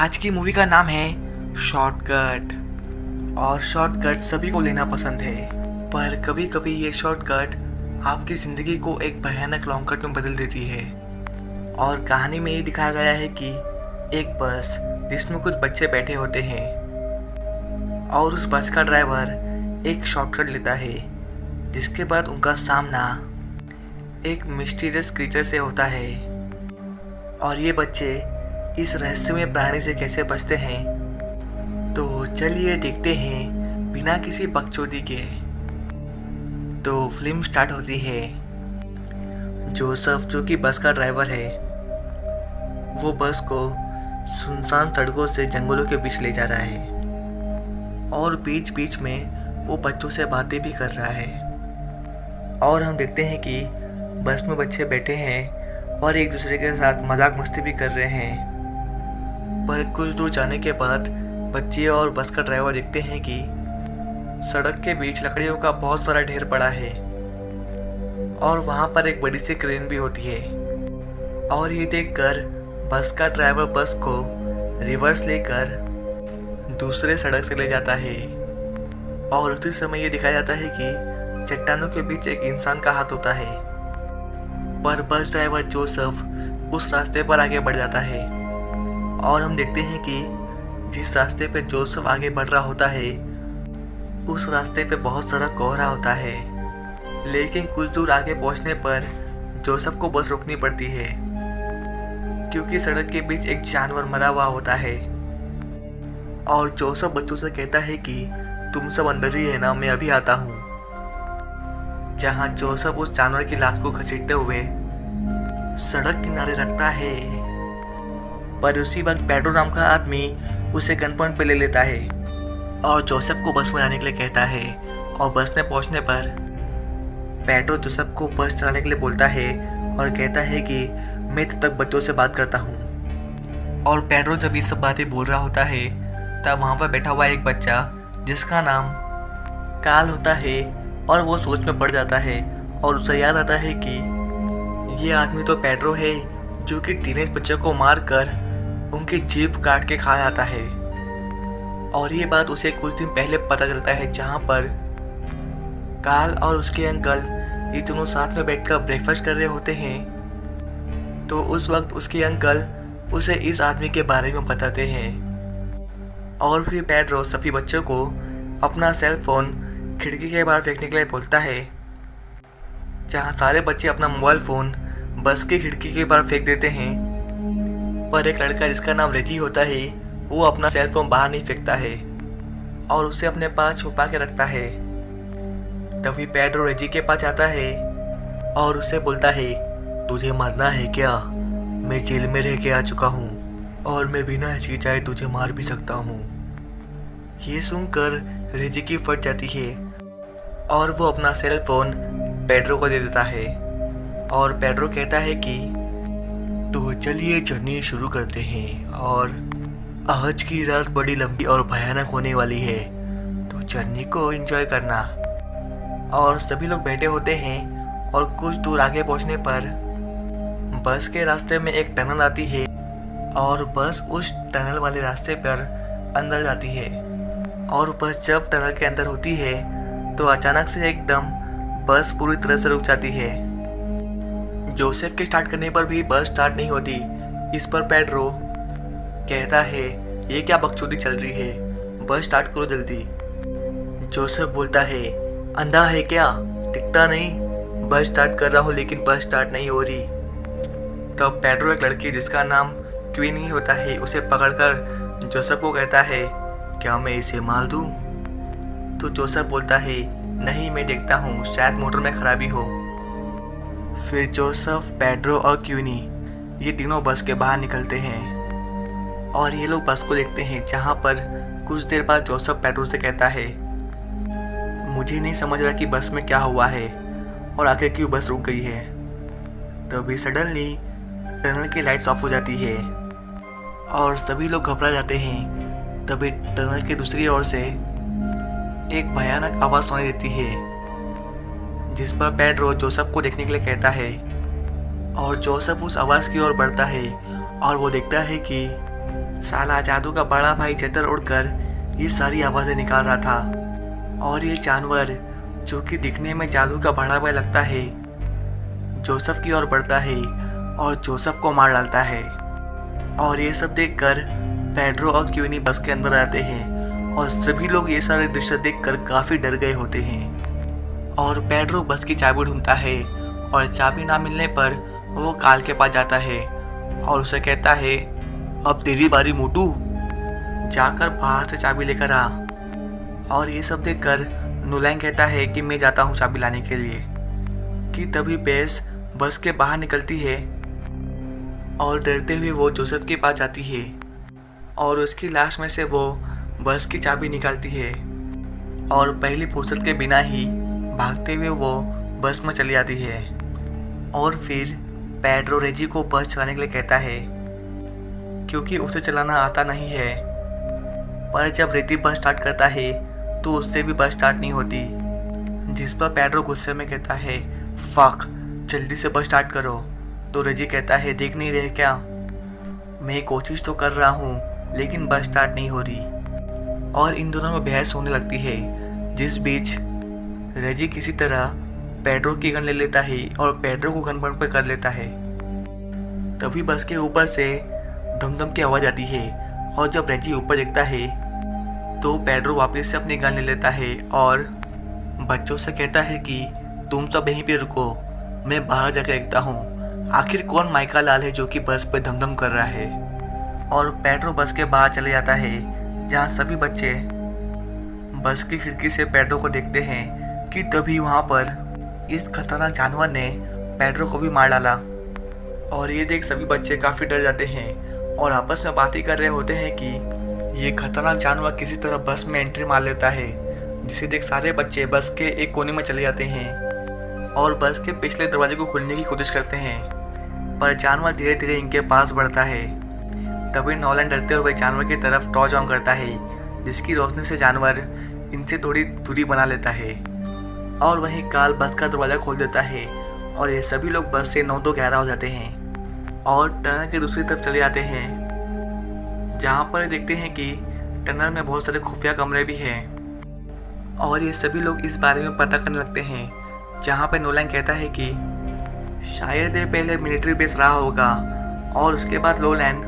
आज की मूवी का नाम है शॉर्टकट। और शॉर्टकट सभी को लेना पसंद है, पर कभी कभी ये शॉर्टकट आपकी ज़िंदगी को एक भयानक लॉन्ग कट में बदल देती है। और कहानी में ये दिखाया गया है कि एक बस जिसमें कुछ बच्चे बैठे होते हैं और उस बस का ड्राइवर एक शॉर्टकट लेता है, जिसके बाद उनका सामना एक मिस्टीरियस क्रीचर से होता है। और ये बच्चे इस रहस्यमय प्राणी से कैसे बचते हैं, तो चलिए देखते हैं बिना किसी बकचोदी के। तो फिल्म स्टार्ट होती है। जोसेफ जो कि बस का ड्राइवर है, वो बस को सुनसान सड़कों से जंगलों के बीच ले जा रहा है और बीच बीच में वो बच्चों से बातें भी कर रहा है। और हम देखते हैं कि बस में बच्चे बैठे हैं और एक दूसरे के साथ मजाक मस्ती भी कर रहे हैं। पर कुछ दूर जाने के बाद बच्चे और बस का ड्राइवर देखते हैं कि सड़क के बीच लकड़ियों का बहुत सारा ढेर पड़ा है और वहाँ पर एक बड़ी सी क्रेन भी होती है। और ये देखकर बस का ड्राइवर बस को रिवर्स लेकर दूसरे सड़क से ले जाता है। और उसी समय ये दिखाया जाता है कि चट्टानों के बीच एक इंसान का हाथ होता है। पर बस ड्राइवर जोसेफ उस रास्ते पर आगे बढ़ जाता है और हम देखते हैं कि जिस रास्ते पे जोसेफ आगे बढ़ रहा होता है, उस रास्ते पे बहुत सारा कोहरा होता है। लेकिन कुछ दूर आगे पहुंचने पर जोसेफ को बस रोकनी पड़ती है, क्योंकि सड़क के बीच एक जानवर मरा हुआ होता है। और जोसेफ बच्चों से कहता है कि तुम सब अंदर ही है ना, मैं अभी आता हूँ। जहाँ जोसेफ उस जानवर की लाश को घसीटते हुए सड़क किनारे रखता है, पर उसी वक्त पेड्रो नाम का आदमी उसे गन पॉइंट पे ले लेता है और जोसेफ को बस में आने के लिए कहता है। और बस में पहुंचने पर पेड्रो जोसेफ को बस चलाने के लिए बोलता है और कहता है कि मैं तब तक बच्चों से बात करता हूँ। और पेड्रो जब ये सब बातें बोल रहा होता है, तब वहाँ पर बैठा हुआ एक बच्चा जिसका नाम काल होता है, और वो सोच में पड़ जाता है और उसे याद आता है कि ये आदमी तो पेड्रो है जो कि टीनेज बच्चों को मारकर उनकी जीभ काट के खा जाता है। और ये बात उसे कुछ दिन पहले पता चलता है, जहाँ पर काल और उसके अंकल ये दोनों साथ में बैठकर ब्रेकफास्ट कर रहे होते हैं। तो उस वक्त उसके अंकल उसे इस आदमी के बारे में बताते हैं। और फिर पेड्रो सभी बच्चों को अपना सेल फोन खिड़की के बाहर फेंकने के लिए बोलता है, जहाँ सारे बच्चे अपना मोबाइल फ़ोन बस की खिड़की के बाहर फेंक देते हैं। पर एक लड़का जिसका नाम रेजी होता है, वो अपना सेल फोन बाहर नहीं फेंकता है और उसे अपने पास छुपा के रखता है। तभी पेड्रो रेजी के पास आता है और उसे बोलता है, तुझे मरना है क्या? मैं जेल में रह के आ चुका हूँ और मैं बिना हिचकिचाए तुझे मार भी सकता हूँ। ये सुनकर रेजी की फट जाती है और वो अपना सेल फोन पेड्रो को दे देता है। और पेड्रो कहता है कि तो चलिए जर्नी शुरू करते हैं, और आज की रात बड़ी लंबी और भयानक होने वाली है, तो जर्नी को एंजॉय करना। और सभी लोग बैठे होते हैं और कुछ दूर आगे पहुंचने पर बस के रास्ते में एक टनल आती है और बस उस टनल वाले रास्ते पर अंदर जाती है। और बस जब टनल के अंदर होती है तो अचानक से एकदम बस पूरी तरह से रुक जाती है। जोसेफ के स्टार्ट करने पर भी बस स्टार्ट नहीं होती। इस पर पेड्रो कहता है, ये क्या बकचोदी चल रही है, बस स्टार्ट करो जल्दी। जोसेफ बोलता है, अंधा है क्या, दिखता नहीं? बस स्टार्ट कर रहा हूँ लेकिन बस स्टार्ट नहीं हो रही। तब पेड्रो एक लड़की जिसका नाम क्वीनी होता है, उसे पकड़कर जोसेफ को कहता है, क्या मैं इसे मार दूँ? तो जोसेफ बोलता है, नहीं मैं देखता हूँ, शायद मोटर में खराबी हो। फिर जोसेफ, पेड्रो और क्वीनी ये तीनों बस के बाहर निकलते हैं और ये लोग बस को देखते हैं, जहाँ पर कुछ देर बाद जोसेफ पेड्रो से कहता है, मुझे नहीं समझ रहा कि बस में क्या हुआ है और आखिर क्यों बस रुक गई है। तभी सडनली टनल की लाइट्स ऑफ हो जाती है और सभी लोग घबरा जाते हैं। तभी टनल की दूसरी ओर से एक भयानक आवाज़ सुनाई देती है, जिस पर पेड्रो जोसेफ को देखने के लिए कहता है। और जोसेफ उस आवाज़ की ओर बढ़ता है और वो देखता है कि साला जादू का बड़ा भाई चतर उड़कर ये सारी आवाज़ें निकाल रहा था। और ये जानवर जो कि दिखने में जादू का बड़ा भाई लगता है, जोसेफ की ओर बढ़ता है और जोसेफ को मार डालता है। और ये सब देखकर पेड्रो और क्यूनी बस के अंदर आते हैं और सभी लोग ये सारे दृश्य देखकर काफ़ी डर गए होते हैं। और पेड्रो बस की चाबी ढूंढता है और चाबी ना मिलने पर वो काल के पास जाता है और उसे कहता है, अब तेरी बारी मोटू, जाकर बाहर से चाबी लेकर आ। और ये सब देखकर नोलैन कहता है कि मैं जाता हूँ चाबी लाने के लिए। कि तभी बेस बस के बाहर निकलती है और डरते हुए वो जोसेफ के पास जाती है और उसकी लाश में से वो बस की चाबी निकालती है और पहली फुर्सत के बिना ही भागते हुए वो बस में चली जाती है। और फिर पेड्रो रेजी को बस चलाने के लिए कहता है क्योंकि उसे चलाना आता नहीं है। पर जब रेजी बस स्टार्ट करता है तो उससे भी बस स्टार्ट नहीं होती, जिस पर पेड्रो गुस्से में कहता है, फक, जल्दी से बस स्टार्ट करो। तो रेजी कहता है, देख नहीं रहे क्या, मैं कोशिश तो कर रहा हूँ लेकिन बस स्टार्ट नहीं हो रही। और इन दोनों में बहस होने लगती है, जिस बीच रेजी किसी तरह पेड्रो की गन ले लेता है और पेड्रो को गन पॉइंट पर कर लेता है। तभी बस के ऊपर से धमधम की आवाज़ आती है और जब रेजी ऊपर देखता है तो पेड्रो वापस से अपनी गन ले लेता है और बच्चों से कहता है कि तुम सब यहीं पे रुको, मैं बाहर जाकर देखता हूँ आखिर कौन माइका लाल है जो कि बस पे धमधम कर रहा है। और पेड्रो बस के बाहर चले जाता है जहाँ सभी बच्चे बस की खिड़की से पेड्रो को देखते हैं कि तभी वहाँ पर इस खतरनाक जानवर ने पेड्रो को भी मार डाला। और ये देख सभी बच्चे काफ़ी डर जाते हैं और आपस में बातें कर रहे होते हैं कि ये खतरनाक जानवर किसी तरह बस में एंट्री मार लेता है, जिसे देख सारे बच्चे बस के एक कोने में चले जाते हैं और बस के पिछले दरवाजे को खोलने की कोशिश करते हैं। पर जानवर धीरे धीरे इनके पास बढ़ता है। तभी नोलन डरते हुए जानवर की तरफ टॉर्च ऑन करता है, जिसकी रोशनी से जानवर इनसे थोड़ी दूरी बना लेता है। और वहीं काल बस का दरवाज़ा खोल देता है और ये सभी लोग बस से 9-2-11 हो जाते हैं और टनल के दूसरी तरफ चले जाते हैं, जहाँ पर देखते हैं कि टनल में बहुत सारे खुफिया कमरे भी हैं। और ये सभी लोग इस बारे में पता करने लगते हैं, जहाँ पे नोलन कहता है कि शायद ये पहले मिलिट्री बेस रहा होगा। और उसके बाद नोलन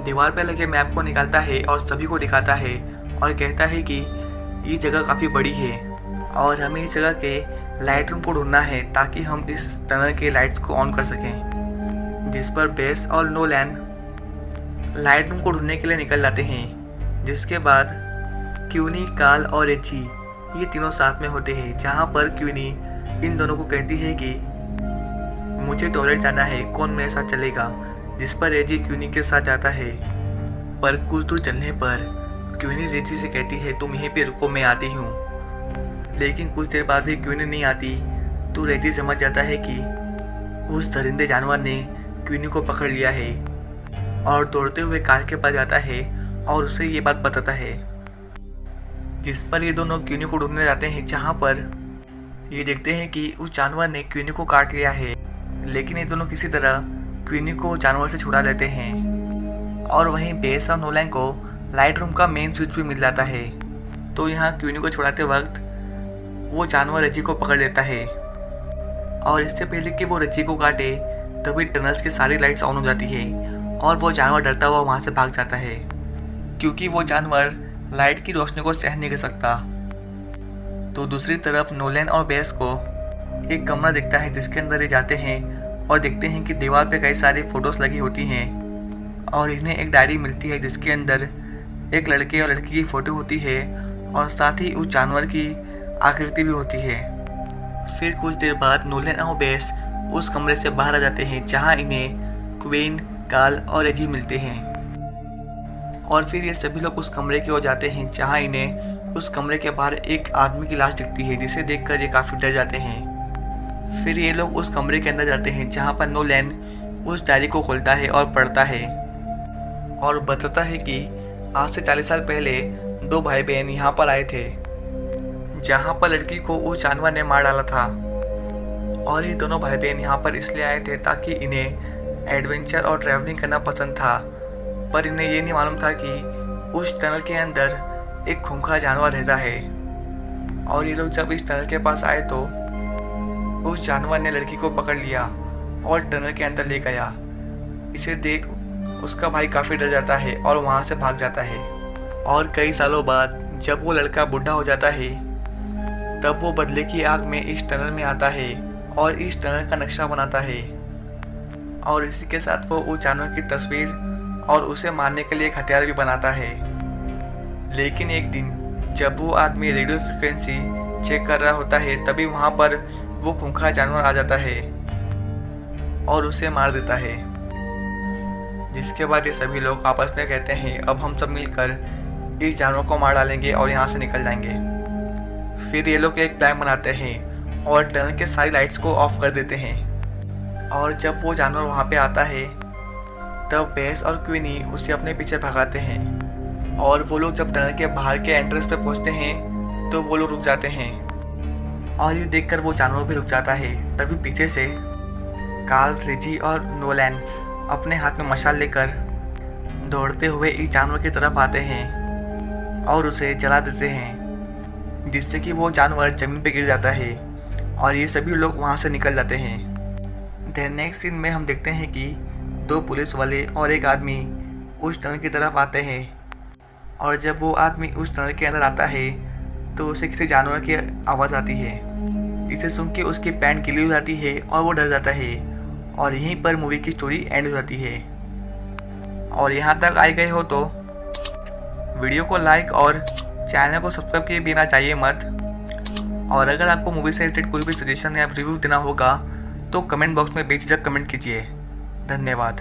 दीवार पे लगे मैप को निकालता है और सभी को दिखाता है और कहता है कि ये जगह काफ़ी बड़ी है और हमें इस जगह के लाइट रूम को ढूंढना है ताकि हम इस टनल के लाइट्स को ऑन कर सकें। जिस पर बेस और नोलन लाइट रूम को ढूंढने के लिए निकल जाते हैं, जिसके बाद क्यूनी, काल और रेजी ये तीनों साथ में होते हैं, जहाँ पर क्यूनी इन दोनों को कहती है कि मुझे टॉयलेट जाना है, कौन मेरे साथ चलेगा। जिस पर रेजी क्यूनी के साथ जाता है। पर कुछ दूर चलने पर क्यूनी रेजी से कहती है, तुम यहीं पे रुको, मैं आती हूँ। लेकिन कुछ देर बाद भी क्यूनी नहीं आती तो रेजी समझ जाता है कि उस दरिंदे जानवर ने क्यूनी को पकड़ लिया है और दौड़ते हुए काल के पास जाता है और उसे ये बात बताता है। जिस पर ये दोनों क्यूनी को ढूंढने जाते हैं, जहाँ पर ये देखते हैं कि उस जानवर ने क्यूनी को काट लिया है। लेकिन ये दोनों किसी तरह क्यूनी को जानवर से छुड़ा लेते हैं। और वहीं बेस और नोलन को लाइट रूम का मेन स्विच भी मिल जाता है। तो यहाँ क्यूनी को छुड़ाते वक्त वो जानवर रेजी को पकड़ लेता है और इससे पहले कि वो रेजी को काटे तभी टनल्स की सारी लाइट्स ऑन हो जाती है और वो जानवर डरता हुआ वहाँ से भाग जाता है, क्योंकि वो जानवर लाइट की रोशनी को सहन नहीं कर सकता। तो दूसरी तरफ नोलन और बेस को एक कमरा दिखता है, जिसके अंदर ये जाते हैं और देखते हैं कि दीवार पे कई सारी फ़ोटोज़ लगी होती हैं और इन्हें एक डायरी मिलती है, जिसके अंदर एक लड़के और लड़की की फ़ोटो होती है और साथ ही उस जानवर की आकृति भी होती है। फिर कुछ देर बाद नोलन और बेस उस कमरे से बाहर आ जाते हैं, जहां इन्हें क्वीन, काल और रेजी मिलते हैं। और फिर ये सभी लोग उस कमरे की ओर जाते हैं, जहां इन्हें उस कमरे के बाहर एक आदमी की लाश दिखती है, जिसे देखकर ये काफ़ी डर जाते हैं। फिर ये लोग उस कमरे के अंदर जाते हैं, जहाँ पर नोलन उस डायरी को खोलता है और पढ़ता है और बताता है कि आज से 40 साल पहले 2 भाई बहन यहाँ पर आए थे, जहाँ पर लड़की को उस जानवर ने मार डाला था। और ये दोनों भाई बहन यहाँ पर इसलिए आए थे ताकि इन्हें एडवेंचर और ट्रैवलिंग करना पसंद था पर इन्हें ये नहीं मालूम था कि उस टनल के अंदर एक खूंखार जानवर रहता है। और ये लोग जब इस टनल के पास आए तो उस जानवर ने लड़की को पकड़ लिया और टनल के अंदर ले गया। इसे देख उसका भाई काफ़ी डर जाता है और वहाँ से भाग जाता है। और कई सालों बाद जब वो लड़का बूढ़ा हो जाता है तब वो बदले की आग में इस टनल में आता है और इस टनल का नक्शा बनाता है। और इसी के साथ वो उस जानवर की तस्वीर और उसे मारने के लिए एक हथियार भी बनाता है। लेकिन एक दिन जब वो आदमी रेडियो फ्रिक्वेंसी चेक कर रहा होता है तभी वहाँ पर वो खूंखार जानवर आ जाता है और उसे मार देता है। जिसके बाद ये सभी लोग आपस में कहते हैं अब हम सब मिलकर इस जानवर को मार डालेंगे और यहाँ से निकल जाएंगे। फिर ये लोग एक प्लान बनाते हैं और टनल के सारी लाइट्स को ऑफ कर देते हैं। और जब वो जानवर वहाँ पे आता है तब बेस और क्वीनी उसे अपने पीछे भगाते हैं। और वो लोग जब टनल के बाहर के एंट्रेंस पे पहुँचते हैं तो वो लोग रुक जाते हैं और ये देखकर वो जानवर भी रुक जाता है। तभी पीछे से कार्ल, रिजी और नोलैन अपने हाथ में मशाल लेकर दौड़ते हुए इस जानवर की तरफ आते हैं और उसे जला देते हैं, जिससे कि वो जानवर ज़मीन पे गिर जाता है और ये सभी लोग वहाँ से निकल जाते हैं। देन नेक्स्ट सीन में हम देखते हैं कि 2 पुलिस वाले और एक आदमी उस टनल की तरफ आते हैं। और जब वो आदमी उस टनल के अंदर आता है तो उसे किसी जानवर की आवाज़ आती है, जिसे सुन के उसकी पैंट गीली हो जाती है और वो डर जाता है। और यहीं पर मूवी की स्टोरी एंड हो जाती है। और यहाँ तक आए गए हो तो वीडियो को लाइक और चैनल को सब्सक्राइब किए बिना जाइए मत। और अगर आपको मूवी से रिलेटेड कोई भी सजेशन या रिव्यू देना होगा तो कमेंट बॉक्स में बेझिझक कमेंट कीजिए। धन्यवाद।